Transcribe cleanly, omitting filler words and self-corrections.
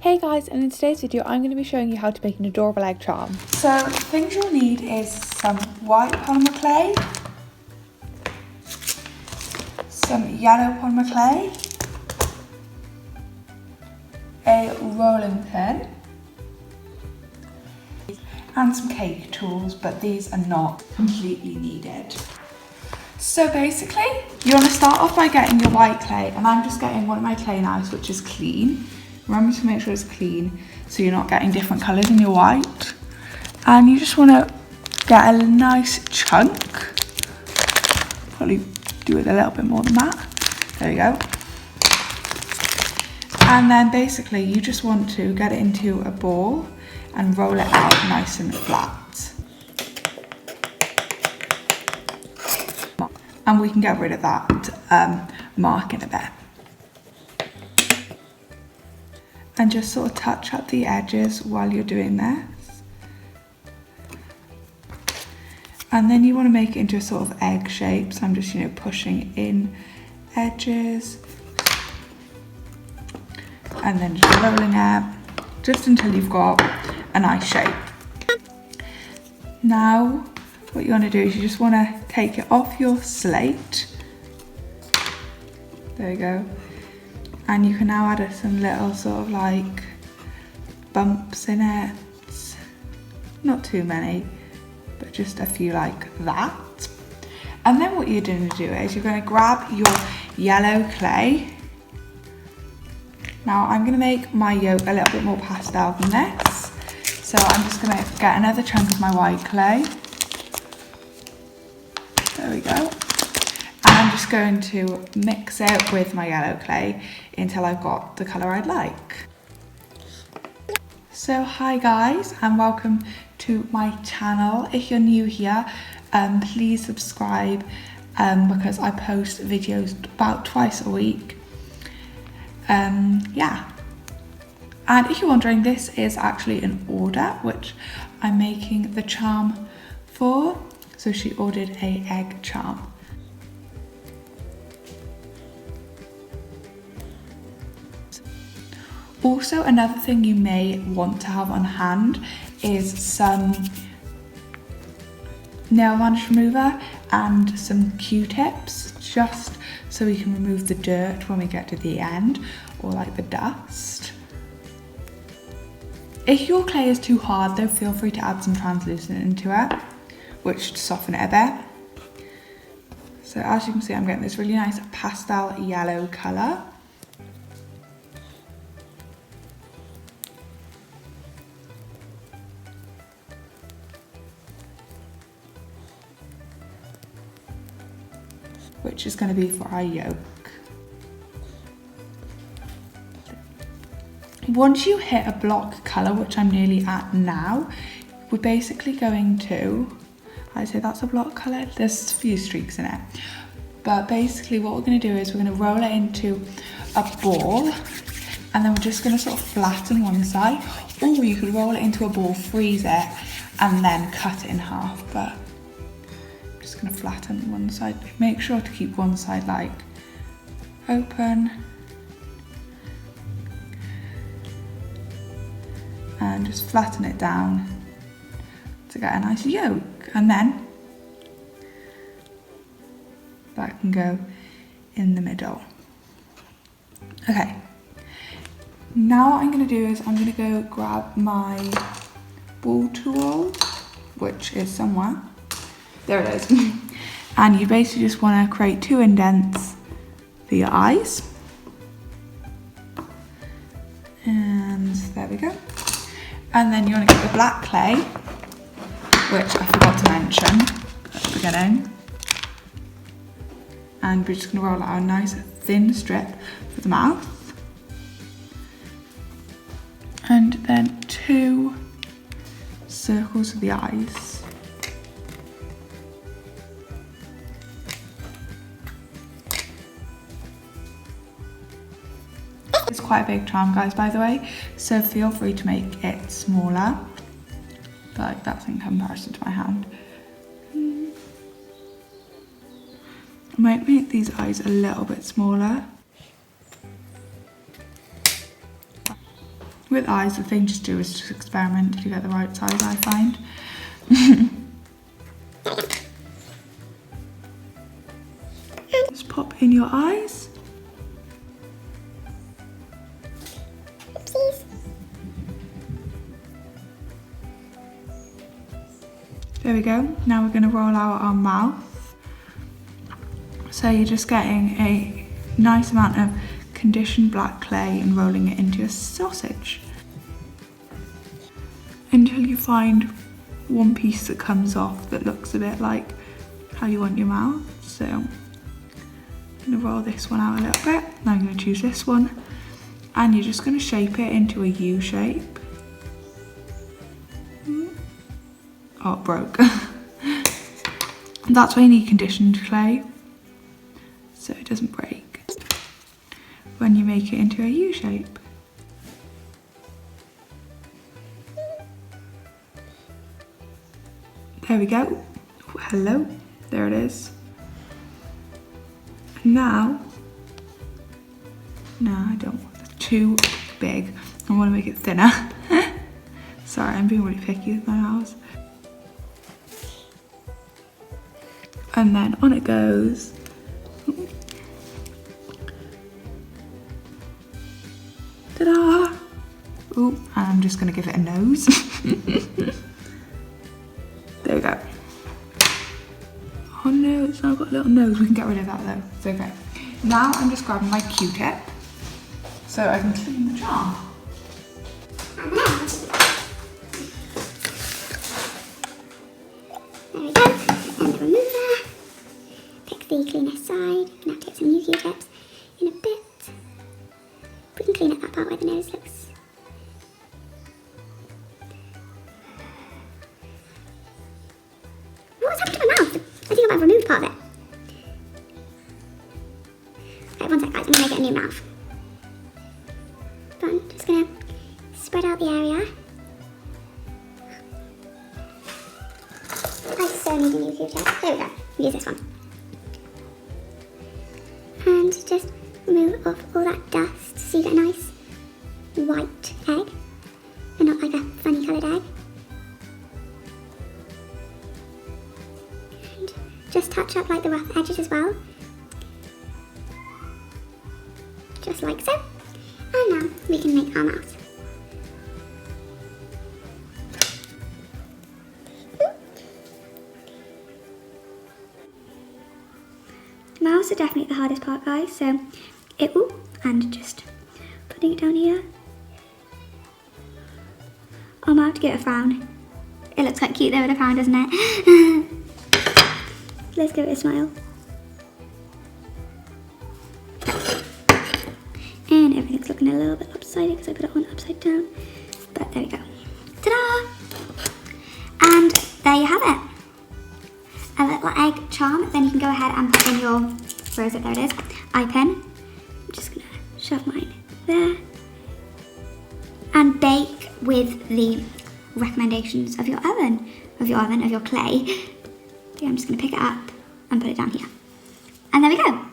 Hey guys, and in today's video I'm going to be showing you how to make an adorable egg charm. So the things you'll need is some white polymer clay, some yellow polymer clay, a rolling pin, and some cake tools, but these are not completely needed. So basically, you want to start off by getting your white clay, and I'm just getting one of my clay knives which is clean. Remember to make sure it's clean so you're not getting different colours in your white. And you just want to get a nice chunk. Probably do it a little bit more than that. There we go. And then basically you just want to get it into a ball and roll it out nice and flat. And we can get rid of that mark in a bit. And just sort of touch up the edges while you're doing this. And then you want to make it into a sort of egg shape. So I'm just, pushing in edges. And then just rolling it, just until you've got a nice shape. Now, what you want to do is you just want to take it off your slate. There you go. And you can now add some little sort of like bumps in it. Not too many, but just a few like that. And then what you're going to do is you're going to grab your yellow clay. Now I'm going to make my yolk a little bit more pastel than this. So I'm just going to get another chunk of my white clay. There we go. I'm just going to mix it with my yellow clay until I've got the colour I'd like. So hi guys, and welcome to my channel. If you're new here, please subscribe because I post videos about twice a week. Yeah. And if you're wondering, this is actually an order which I'm making the charm for. So she ordered an egg charm. Also, another thing you may want to have on hand is some nail varnish remover and some Q-tips, just so we can remove the dirt when we get to the end, or like the dust. If your clay is too hard though, feel free to add some translucent into it, which to soften it a bit. So as you can see, I'm getting this really nice pastel yellow colour. Which is going to be for our yolk. Once you hit a block colour, which I'm nearly at now, we're basically going to, I'd say that's a block colour, there's a few streaks in it. But basically what we're going to do is we're going to roll it into a ball, and then we're just going to sort of flatten one side, or you could roll it into a ball, freeze it, and then cut it in half. But just going to flatten one side. Make sure to keep one side like open, and just flatten it down to get a nice yolk, and then that can go in the middle. Okay, now what I'm going to do is I'm going to go grab my ball tool, which is somewhere. There it is. And you basically just want to create 2 indents for your eyes. And there we go. And then you want to get the black clay, which I forgot to mention at the beginning. And we're just going to roll out a nice thin strip for the mouth. And then 2 circles for the eyes. It's quite a big charm, guys, by the way, so feel free to make it smaller, but like that's in comparison to my hand. I might make these eyes a little bit smaller. With eyes, the thing just do is just experiment to get the right size, I find. Just pop in your eyes. Oopsies. There we go. Now we're going to roll out our mouth. So you're just getting a nice amount of conditioned black clay and rolling it into a sausage until you find one piece that comes off that looks a bit like how you want your mouth. So I'm going to roll this one out a little bit. Now I'm going to choose this one, and you're just going to shape it into a U shape. Oh, it broke. That's why you need conditioned clay, so it doesn't break when you make it into a U shape. There we go. Hello, there it is. Now, no, I don't want it too big. I want to make it thinner. Sorry, I'm being really picky with my nails. And then on it goes. Ta-da! Ooh, and I'm just going to give it a nose. There we go. Oh no, it's now got a little nose. We can get rid of that though. It's okay. Now I'm just grabbing my Q-tip so I can clean the jar. There we go. And the remover. Pick the cleanest side. You can have to get some new Q-tips in a bit. We can clean up that part where the nose looks. What's happened to my mouth? I think I might have removed part of it. Okay, one sec guys, I'm going to make it a new mouth. But I'm just going to spread out the area. I so need a new Q-tip. There we go. Use this one. And just remove off all that dust so you get a nice white egg and not like a funny coloured egg. And just touch up like the rough edges as well. Just like so. And now we can make our mouth. Mouths are definitely the hardest part, guys, so and just putting it down here. I'm about to get a frown. It looks quite cute there with a frown, doesn't it? Let's give it a smile. And everything's looking a little bit lopsided because I put it on upside down. But there we go. Ta-da! And there you have it. A little egg charm. Then you can go ahead and put in your, where is it? There it is. Eye pen. I'm just gonna shove mine there. And bake with the recommendations of your oven, of your clay. Yeah, I'm just gonna pick it up and put it down here. And there we go.